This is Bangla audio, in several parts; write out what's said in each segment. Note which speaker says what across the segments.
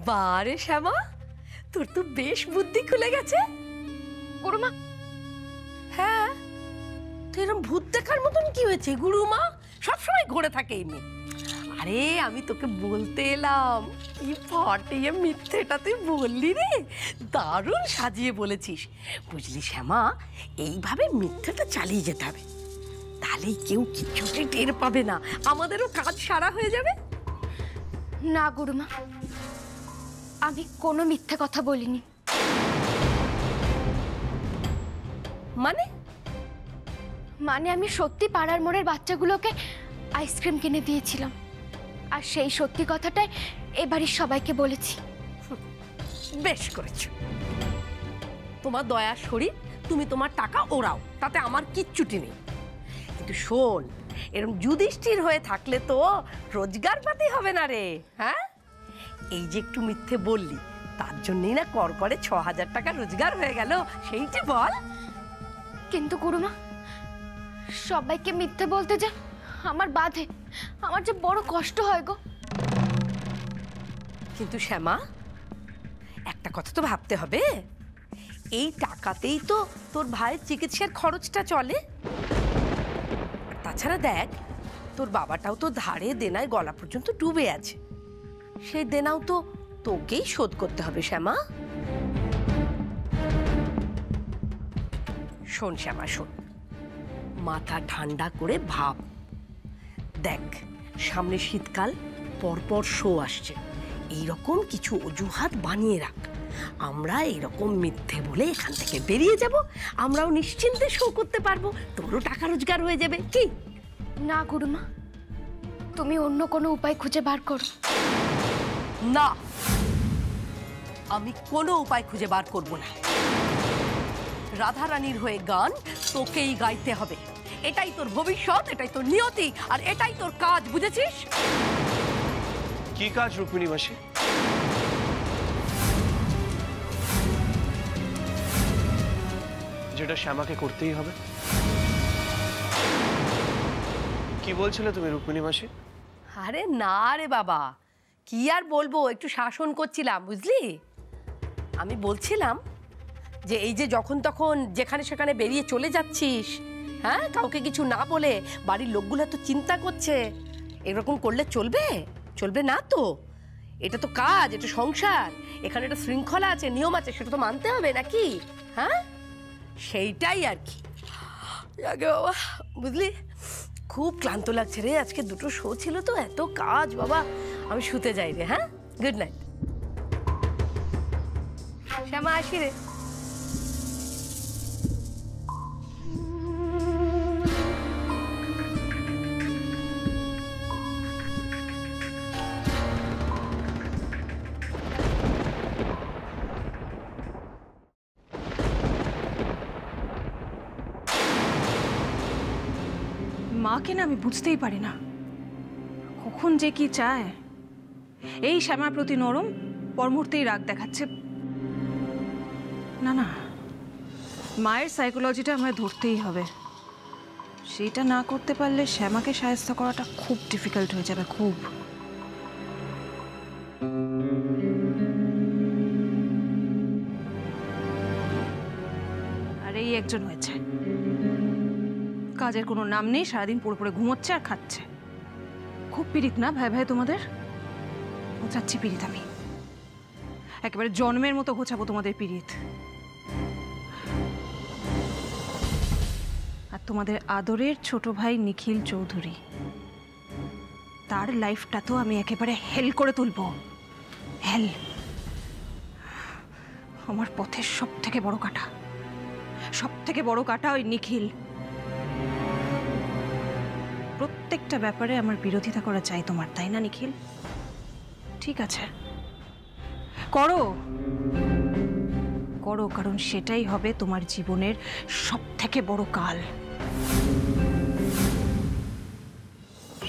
Speaker 1: বারে শ্যামা, তোর তো বেশ বুদ্ধি খুলে গেছে।
Speaker 2: গুরুমা,
Speaker 1: হ্যাঁ, তো এরকম ভূত দেখার মতন কি হয়েছে গুরুমা? সবসময় ঘুরে থাকে এই মেয়ে। আরে আমি তোকে বলতে এলাম, কি ফাটিয়ে মিথ্যেটা তুই বললি রে, দারুণ সাজিয়ে বলেছিস। বুঝলি শ্যামা, এইভাবে মিথ্যেটা চালিয়ে যেতে হবে, তাহলেই কেউ কিছুতেই টের পাবে না, আমাদেরও কাজ সারা হয়ে যাবে।
Speaker 2: না গুরুমা, আমি কোনো মিথ্যে কথা বলিনি।
Speaker 1: মানে?
Speaker 2: মানে আমি সত্যি পাড়ার মোড়ের বাচ্চাগুলোকে আইসক্রিম কিনে দিয়েছিলাম, আর সেই সত্যি কথাটাই এবাড়ির সবাইকে বলেছি।
Speaker 1: বেশ করেছো, তোমার দয়ার শরীর, তুমি তোমার টাকা ওড়াও, তাতে আমার কিচ্ছুটি নেই। কিন্তু শোন, এরকম যুধিষ্ঠির হয়ে থাকলে তো রোজগার পাতি হবে না রে। হ্যাঁ, এই যে একটু মিথ্যে বললি, তার জন্যই না করে ৬,০০০ টাকা রোজগার হয়ে গেল, সেইটি বল।
Speaker 2: কিন্তু গুরুমা, সবাইকে মিথ্যে বলতে যে আমার বাধে, আমার যে বড় কষ্ট হয় গো।
Speaker 1: কিন্তু শ্যামা, একটা কথা তো ভাবতে হবে, এই টাকাতেই তো তোর ভাইয়ের চিকিৎসার খরচটা চলে। তাছাড়া দেখ, তোর বাবাটাও তো ধারে দেনায় গলা পর্যন্ত ডুবে আছে, সেই দেনাও তো তোকেই শোধ করতে হবে শ্যামা। শোন শ্যামা, শোন, মাথা ঠান্ডা করে ভাব। দেখ, সামনে শীতকাল, পরপর শো আসছে, এইরকম কিছু অজুহাত বানিয়ে রাখ। আমরা এরকম মিথ্যে বলে এখান থেকে বেরিয়ে যাব, আমরাও নিশ্চিন্তে শো করতে পারবো, তোরও টাকা রোজগার হয়ে যাবে। কি?
Speaker 2: না গুরুমা, তুমি অন্য কোনো উপায় খুঁজে বার করো।
Speaker 1: না, আমি কোনো উপায় খুঁজে বার করব না। রাধা রানীর হয়ে গান তোকেই গাইতে হবে, এটাই তোর ভবিষ্যৎ, এটাই তোর নিয়তি, আর এটাই তোর কাজ, বুঝেছিস?
Speaker 3: কি কাজ রুক্মিণী মাসি? যেটা শ্যামাকে করতেই হবে। কি বলছিলে তুমি রুক্মিণী মাসি?
Speaker 1: আরে না রে বাবা, কি আর বলবো, একটু শাসন করছিলাম, বুঝলি? আমি বলছিলাম যে এই যে যখন তখন যেখানে সেখানে বেরিয়ে চলে যাচ্ছিস, হ্যাঁ, কাউকে কিছু না বলে, বাড়ির লোকগুলো তো চিন্তা করছে, এরকম করলে চলবে? চলবে না তো। এটা তো কাজ, এটা সংসার, এখানে একটা শৃঙ্খলা আছে, নিয়ম আছে, সেটা তো মানতে হবে নাকি? হ্যাঁ, সেইটাই আর কি। আগে বাবা, বুঝলি, খুব ক্লান্ত লাগছে রে, আজকে দুটো শো ছিল তো, এত কাজ বাবা, আমি শুতে যাই রে। হ্যাঁ, গুড নাইট। শ্যামা, আসি রে।
Speaker 4: মাকে না আমি বুঝতেই পারি না, কখন যে কি চায়। এই শ্যামার প্রতি নরম, পর মুহূর্তেই রাগ দেখাচ্ছে। না না, মায়ের সাইকোলজিটা আমায় ধরতেই হবে। সেটা না করতে পারলে শ্যামাকে সাহায্য করাটা খুব ডিফিকাল্ট হয়ে যাবে, খুব। আর এই একজন হয়েছে, কাজের কোনো নাম নেই, সারাদিন পড়ে পড়ে ঘুমোচ্ছে আর খাচ্ছে। খুব পীড়িত না ভাই ভাই তোমাদের? ঘোচাচ্ছি পীড়িত আমি, একেবারে জন্মের মতো ঘোচাবো তোমাদের পীড়িত। আর তোমাদের আদরের ছোট ভাই নিখিল চৌধুরী, তার লাইফটা তো আমি একেবারে হেল করে তুলবো, হেল। আমার পথের সব থেকে বড় কাঁটা, সব থেকে বড় কাঁটা ওই নিখিল। প্রত্যেকটা ব্যাপারে আমার বিরোধিতা করা চাই তোমার, তাই না নিখিল? ঠিক আছে, করো করো, কারণ সেটাই হবে তোমার জীবনের সব থেকে বড় কাল।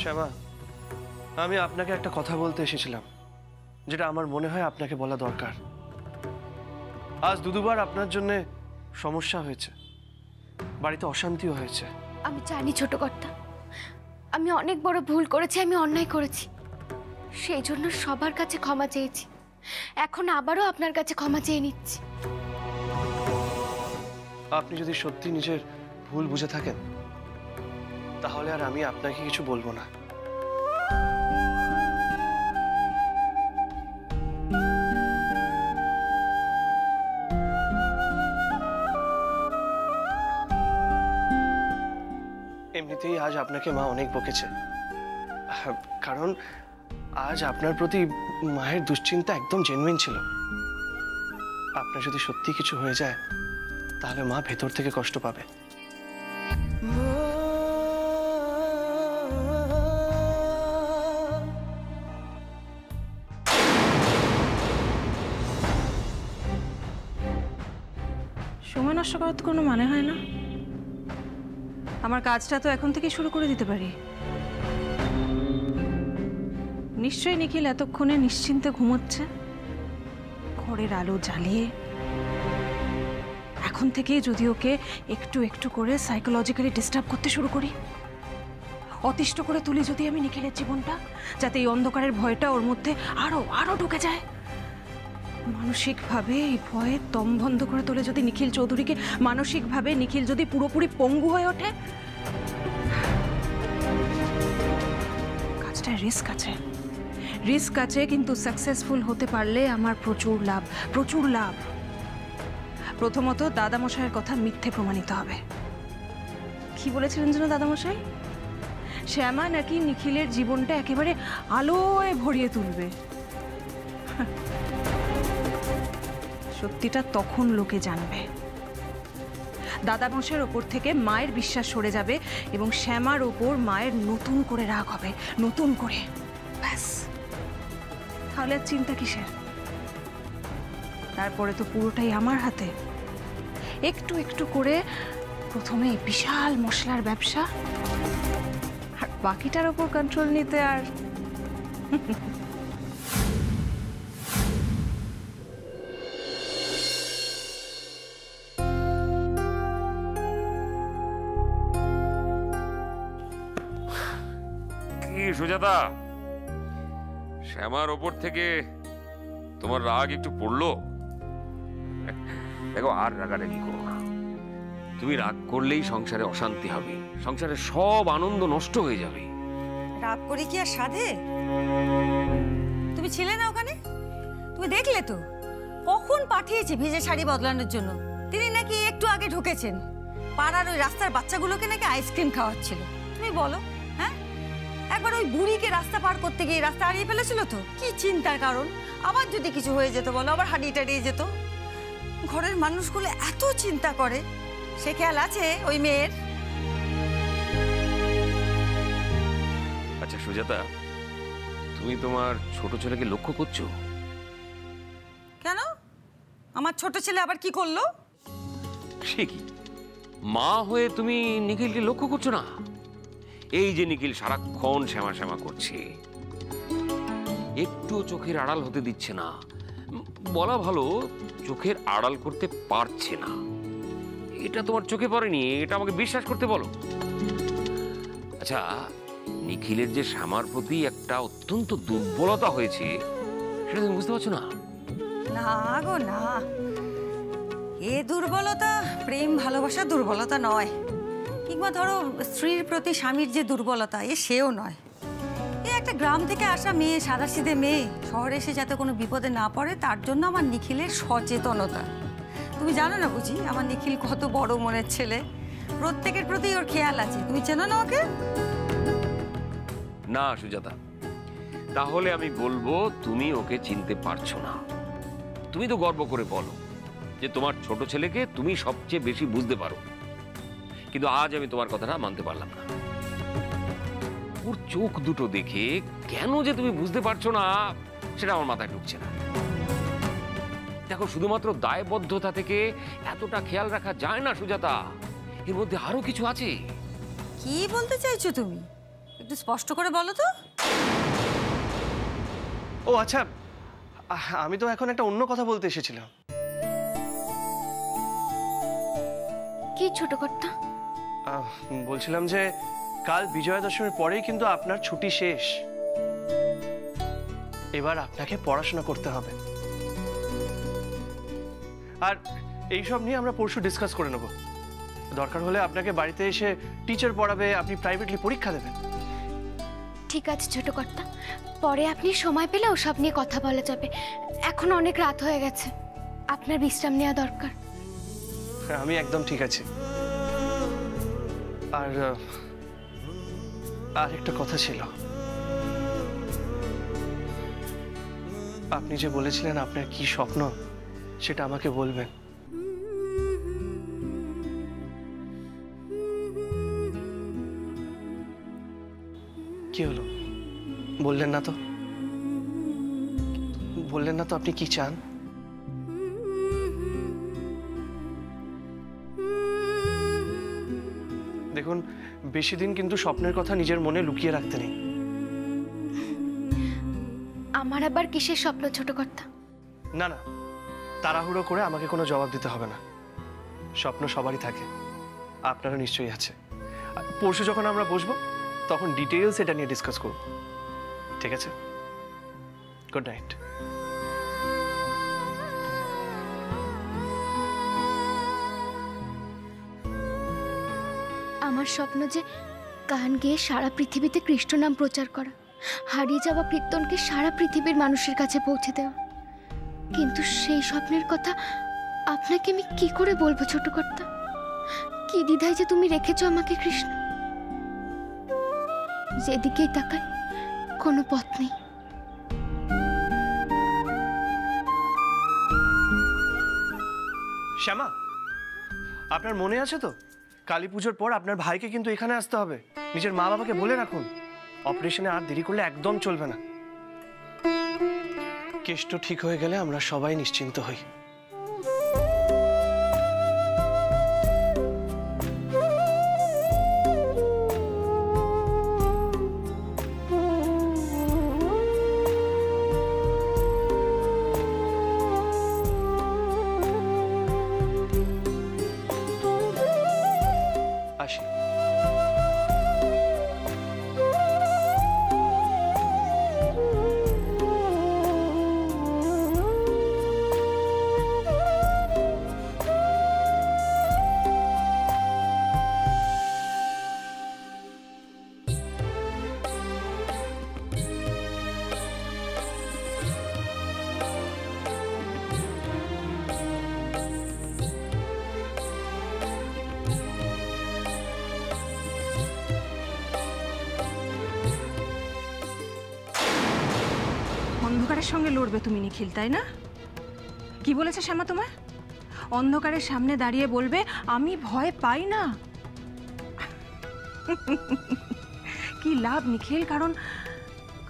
Speaker 3: শ্যামা, আমি আপনাকে একটা কথা বলতে এসেছিলাম, যেটা আমার মনে হয় আপনাকে বলা দরকার। আজ দুবার আপনার জন্য সমস্যা হয়েছে, বাড়িতে অশান্তিও হয়েছে।
Speaker 2: আমি জানি ছোট কর্তা, আমি অনেক বড় ভুল করেছি, আমি অন্যায় করেছি, সেই জন্য সবার কাছে ক্ষমা চেয়েছি। এখন আবারও আপনার কাছে ক্ষমা চেয়ে নিচ্ছি।
Speaker 3: আপনি যদি সত্যি নিজের ভুল বুঝে থাকেন তাহলে আর আমি আপনাকে কিছু বলবো না। এমনিতেই আজ আপনাকে মা অনেক বকেছে, কারণ আজ আপনার প্রতি মায়ের দুশ্চিন্তা একদম জেনুইন ছিল। আপনার যদি সত্যি কিছু হয়ে যায় তাহলে মা ভেতর থেকে কষ্ট পাবে।
Speaker 4: সময় নষ্ট করার তো কোনো মানে হয় না। আমার কাজটা তো এখন থেকে শুরু করে দিতে পারি। নিশ্চয়ই নিখিল এতক্ষণে নিশ্চিন্তে ঘুমোচ্ছে, ঘরের আলো জ্বালিয়ে। এখন থেকে যদি ওকে একটু একটু করে সাইকোলজিক্যালি ডিস্টার্ব করতে শুরু করি, অতিষ্ঠ করে তুলি যদি আমি নিখিলের জীবনটা, যাতে এই অন্ধকারের ভয়টা ওর মধ্যে আরো আরো ঢুকে যায়, মানসিকভাবে এই ভয়ে দম বন্ধ করে তোলে যদি নিখিল চৌধুরীকে, মানসিকভাবে নিখিল যদি পুরোপুরি পঙ্গু হয়ে ওঠে, কাজটায় রিস্ক আছে, রিস্ক আছে, কিন্তু সাকসেসফুল হতে পারলে আমার প্রচুর লাভ, প্রচুর লাভ। প্রথমত দাদামশাইয়ের কথা মিথ্যে প্রমাণিত হবে। কি বলেছিলেন যেন দাদামশাই? শ্যামা নাকি নিখিলের জীবনটা একেবারে আলোয় ভরিয়ে তুলবে। সত্যিটা তখন লোকে জানবে। দাদামশাইয়ের ওপর থেকে মায়ের বিশ্বাস সরে যাবে এবং শ্যামার ওপর মায়ের নতুন করে রাগ হবে, নতুন করে। ব্যাস, তাহলে আর চিন্তা কিসের? তারপরে তো পুরোটাই আমার হাতে। একটু একটু করে প্রথমে বিশাল মশলার ব্যবসা, আর বাকিটার ওপর কন্ট্রোল নিতে আর
Speaker 5: কি সুজাতা, শ্যামার ওপর থেকে তোমার রাগ একটু পড়লো? দেখো, আর রাগারাগি করো না। তুমি রাগ করলেই সংসারে অশান্তি হবে, সংসারে সব আনন্দ নষ্ট হয়ে যাবে।
Speaker 6: রাগ করে কি আর সাধে? তুমি ছিলে না ওখানে? তুমি দেখলে তো কখন পাঠিয়েছে ভিজে শাড়ি বদলানোর জন্য। তিনি নাকি একটু আগে ঢুকেছেন, পাড়ার ওই রাস্তার বাচ্চাগুলোকে নাকি আইসক্রিম খাওয়াচ্ছিল। তুমি বলো, হ্যাঁ? একবার ওই বুড়িকে রাস্তা পার করতে গিয়ে রাস্তা হারিয়ে ফেলেছিল তো। কি চিন্তার কারণ! আবার যদি কিছু হয়ে যেত বলো, আবার হারিয়ে টারিয়ে যেত। ঘরের মানুষগুলো এত চিন্তা করে, সে খেয়াল আছে ওই মেয়ের?
Speaker 5: আচ্ছা সুজাতা, তুমি তোমার ছোট ছেলেকে লক্ষ্য করছো?
Speaker 6: কেন? আমার ছোট ছেলে আবার কি করলো?
Speaker 5: সে কি, মা হয়ে তুমি নিখিলকে লক্ষ্য করছো না? এই যে নিখিল সারাক্ষণ শ্যামা শ্যামা করছে, একটু চোখের আড়াল হতে দিচ্ছে না, বলা ভালো চোখের আড়াল করতে পারছে না। এটা তোমার চোখে পড়েনি, এটা আমাকে বিশ্বাস করতে বলো। আচ্ছা, নিখিলের যে শ্যামার প্রতি একটা অত্যন্ত দুর্বলতা হয়েছে, সেটা তুমি বুঝতে পারছো না?
Speaker 6: না গো না, এ দুর্বলতা প্রেম ভালোবাসার দুর্বলতা নয়, কিংবা ধরো স্ত্রীর প্রতি স্বামীর যে দুর্বলতা, সেও নয়। এ একটা গ্রাম থেকে আসা মেয়ে, সাদাসিধে মেয়ে, শহরে এসে যাতে কোনো বিপদে না পড়ে তার জন্য আমার নিখিলের সচেতনতা। তুমি জানো না বুঝি আমার নিখিল কত বড় মনের ছেলে, প্রত্যেকের প্রতি ওর খেয়াল আছে। তুমি চেনো না ওকে?
Speaker 5: না সুজাতা, তাহলে আমি বলবো তুমি ওকে চিনতে পারছো না। তুমি তো গর্ব করে বলো যে তোমার ছোট ছেলেকে তুমি সবচেয়ে বেশি বুঝতে পারো, কিন্তু আজ আমি তোমার কথাটা মানতে পারলাম না। ওর চোখ দুটো দেখে কেন যে তুমি বুঝতে পারছো না সেটা আমার মাথায় ঢুকছে না। দেখো, শুধুমাত্র দায়বদ্ধতা থেকে এতটা খেয়াল রাখা যায় না সুজাতা, এর মধ্যে আরো কিছু আছে।
Speaker 6: কি বলতে চাইছো তুমি? একটু স্পষ্ট করে বলো তো।
Speaker 3: ও আচ্ছা, আমি তো এখন একটা অন্য কথা বলতে এসেছিলাম।
Speaker 2: কি ছোট কর্তা?
Speaker 3: বলছিলাম যে কাল বিজয়া দশমীর পরেই কিন্তু আপনার ছুটি শেষ। এবার আপনাকে পড়াশোনা করতে হবে। আর এইসব নিয়ে আমরা পরশু ডিসকাস করে নেব। দরকার হলে আপনাকে বাড়িতে এসে টিচার পড়াবে, আপনি প্রাইভেটলি পরীক্ষা দেবেন।
Speaker 2: ঠিক আছে ছোট কর্তা, পরে আপনি সময় পেলে ওসব নিয়ে কথা বলা যাবে। এখন অনেক রাত হয়ে গেছে, আপনার বিশ্রাম নেওয়া দরকার।
Speaker 3: আমি একদম ঠিক আছি। আর একটা কথা ছিল, আপনি যে বলেছিলেন আপনার কি স্বপ্ন সেটা আমাকে বলবেন। কি হলো, বললেন না তো? বললেন না তো আপনি কি চান? দেখুন, বেশি দিন কিন্তু স্বপ্নের কথা নিজের মনে লুকিয়ে রাখতে নেই।
Speaker 2: আমার আবার কিসের স্বপ্ন ছোট কর্তা?
Speaker 3: না না, তাড়াহুড়ো করে আমাকে কোনো জবাব দিতে হবে না। স্বপ্ন সবারই থাকে, আপনারও নিশ্চয়ই আছে। আর পরশু যখন আমরা বসবো তখন ডিটেইলস এটা নিয়ে ডিসকাস করব, ঠিক আছে? Good night.
Speaker 2: আমার স্বপ্ন যে গান গেয়ে সারা পৃথিবীতে কৃষ্ণ নাম প্রচার করা, হারিয়ে যাওয়া কীর্তনকে সারা পৃথিবীর মানুষের কাছে পৌঁছে দেওয়া। কিন্তু সেই স্বপ্নের কথা আপনাকে আমি কি করে বলবো ছোট কর্তা? কি দ্বিধায় যে তুমি রেখেছো আমাকে কৃষ্ণ। যেদিকেই তাকাই কোনো পথ নেই।
Speaker 3: শ্যামা, আপনার মনে আছে তো কালী পুজোর পর আপনার ভাইকে কিন্তু এখানে আসতে হবে। নিজের মা বাবাকে বলে রাখুন, অপারেশনে আর দেরি করলে একদম চলবে না। কেষ্ট ঠিক হয়ে গেলে আমরা সবাই নিশ্চিন্ত হই। আসি।
Speaker 4: অন্ধকারের সঙ্গে লড়বে তুমি নিখিল, তাই না? কি বলেছে শ্যামা তোমায়? অন্ধকারের সামনে দাঁড়িয়ে বলবে আমি ভয় পাই না। কি লাভ নিখিল?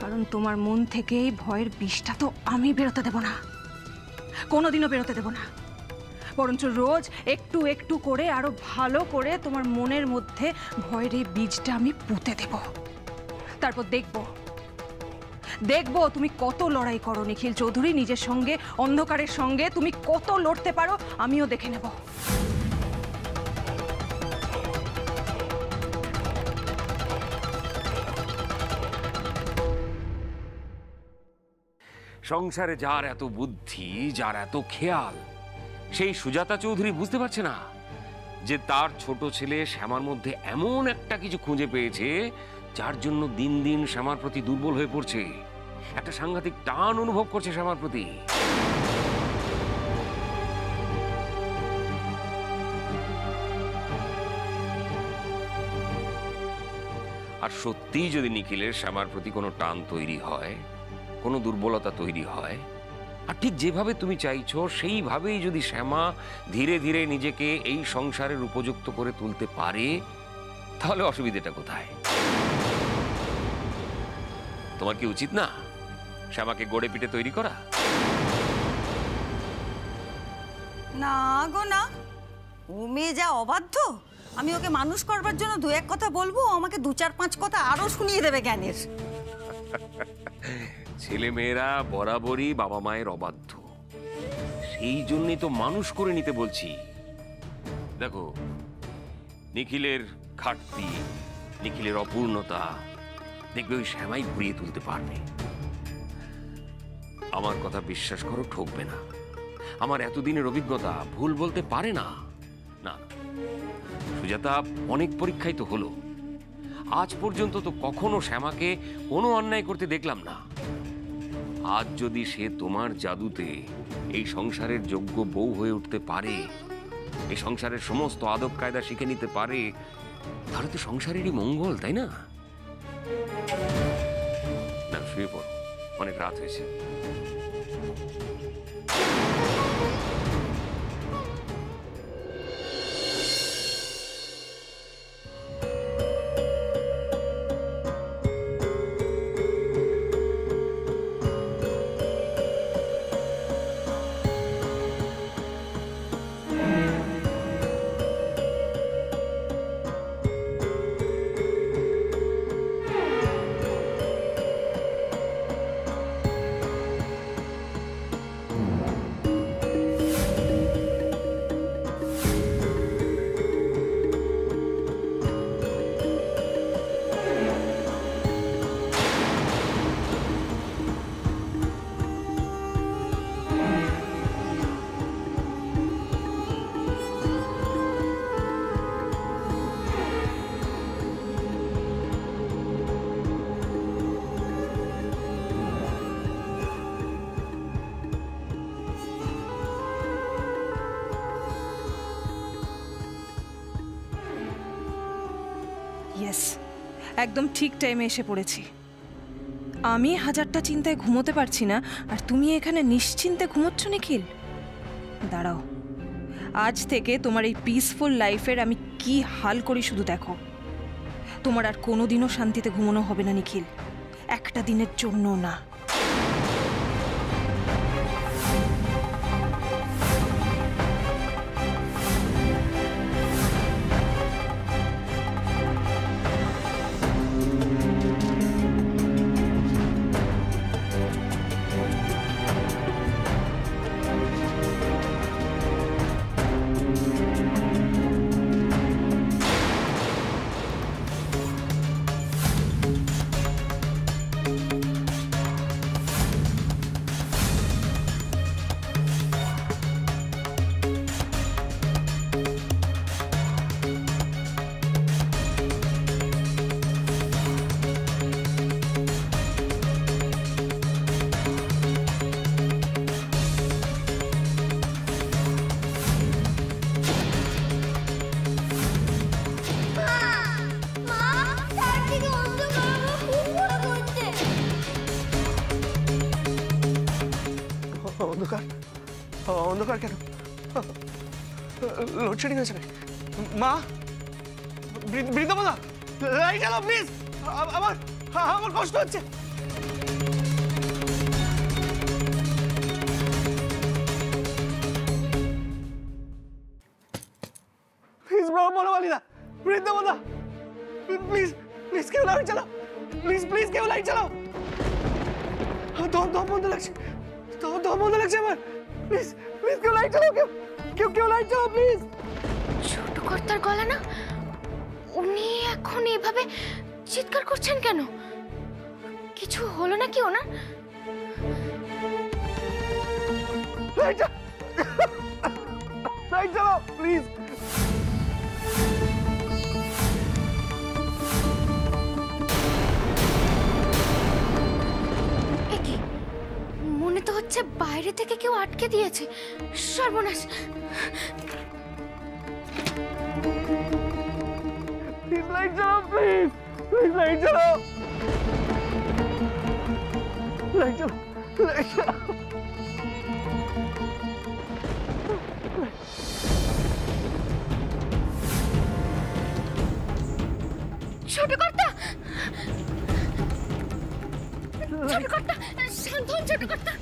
Speaker 4: কারণ তোমার মন থেকে এই ভয়ের বিষটা তো আমি বেরোতে দেব না, কোনোদিনও বেরোতে দেব না। বরঞ্চ রোজ একটু একটু করে আরো ভালো করে তোমার মনের মধ্যে ভয়ের এই বীজটা আমি পুঁতে দেব। তারপর দেখবো তুমি কত লড়াই করো নিখিল চৌধুরী, নিজের সঙ্গে, অন্ধকারের সঙ্গে তুমি কত লড়তে পারো, আমিও দেখে নেব।
Speaker 5: সংসারে যার এত বুদ্ধি, যার এত খেয়াল, সেই সুজাতা চৌধুরী বুঝতে পারছে না যে তার ছোট ছেলে শ্যামার মধ্যে এমন একটা কিছু খুঁজে পেয়েছে যার জন্য দিন দিন শ্যামার প্রতি দুর্বল হয়ে পড়ছে। একটা সাংঘাতিক টান অনুভব করছে শ্যামার প্রতি। আর সত্যিই যদি নিখিলের শ্যামার প্রতি কোনো টান তৈরি হয়, কোনো দুর্বলতা তৈরি হয়, আর ঠিক যেভাবে তুমি চাইছো সেইভাবেই যদি শ্যামা ধীরে ধীরে নিজেকে এই সংসারের উপযুক্ত করে তুলতে পারে, তাহলে অসুবিধাটা কোথায়? তোমার কি উচিত না শ্যামাকে গড়ে পিটে তৈরি করা?
Speaker 6: না গো না, ও মেয়ে যা অবাধ্য। আমি ওকে মানুষ করবার জন্য দু এক কথা বলবো, আমাকে দু চার পাঁচ কথা আরো শুনিয়ে দেবে জ্ঞানের।
Speaker 5: ছেলে মেয়েরা বরাবরই বাবা মায়ের অবাধ্য, সেই জন্যই তো মানুষ করে নিতে বলছি। দেখো, নিখিলের ঘাটতি, নিখিলের অপূর্ণতা দেখবে ওই শ্যামাই ঘুরিয়ে তুলতে পারবে। আমার কথা বিশ্বাস করো, ঠকবে না। আমার এতদিনের অভিজ্ঞতা ভুল বলতে পারে না। না সুজাতা, অনেক পরীক্ষাই তো হলো, আজ পর্যন্ত তো কখনো শ্যামাকে কোনো অন্যায় করতে দেখলাম না। আজ যদি সে তোমার জাদুতে এই সংসারের যোগ্য বউ হয়ে উঠতে পারে, এই সংসারের সমস্ত আদব কায়দা শিখে নিতে পারে, তাহলে তো সংসারেরই মঙ্গল, তাই না? না, শুয়ে পড়ো, অনেক রাত হয়েছে।
Speaker 4: ইয়েস, একদম ঠিক টাইমে এসে পড়েছি। আমি হাজারটা চিন্তায় ঘুমোতে পারছি না, আর তুমি এখানে নিশ্চিন্তে ঘুমোচ্ছ নিখিল। দাঁড়াও, আজ থেকে তোমার এই পিসফুল লাইফের আমি কি হাল করি শুধু দেখো। তোমার আর কোনোদিনও শান্তিতে ঘুমানো হবে না নিখিল, একটা দিনের জন্য না।
Speaker 3: অন্ধকার, অন্ধকার কেন? লোডশেডিং হয়েছে নাকি? মা, বৃন্দাবনা, লাইট জ্বালাও প্লিজ, আমার আমার কষ্ট হচ্ছে। প্লিজ বনমালীদা, বৃন্দাবনা, প্লিজ প্লিজ কেউ লাইট জ্বালাও, প্লিজ প্লিজ কেউ লাইট জ্বালাও। দম দম বন্ধ লাগছে, দম বন্ধ লাগছে আমার। প্লিজ প্লিজ কেউ লাইট জ্বালাও, কেউ লাইট জ্বালাও প্লিজ।
Speaker 2: ছোট কর্তার গলা না? উনি এখন এভাবে চিৎকার করছেন কেন? কিছু হলো নাকি ওনার?
Speaker 3: লাইট জ্বালাও প্লিজ।
Speaker 2: মনে তো হচ্ছে বাইরে থেকে কেউ আটকে দিয়েছে। সর্বনাশ!
Speaker 3: প্লিজ লাইট জ্বালাও, প্লিজ প্লিজ লাইট জ্বালাও, লাইট জ্বালাও, লাইট জ্বালাও।
Speaker 2: ছোট কর্তা, ছোট কর্তা, শান্ত হন ছোট কর্তা।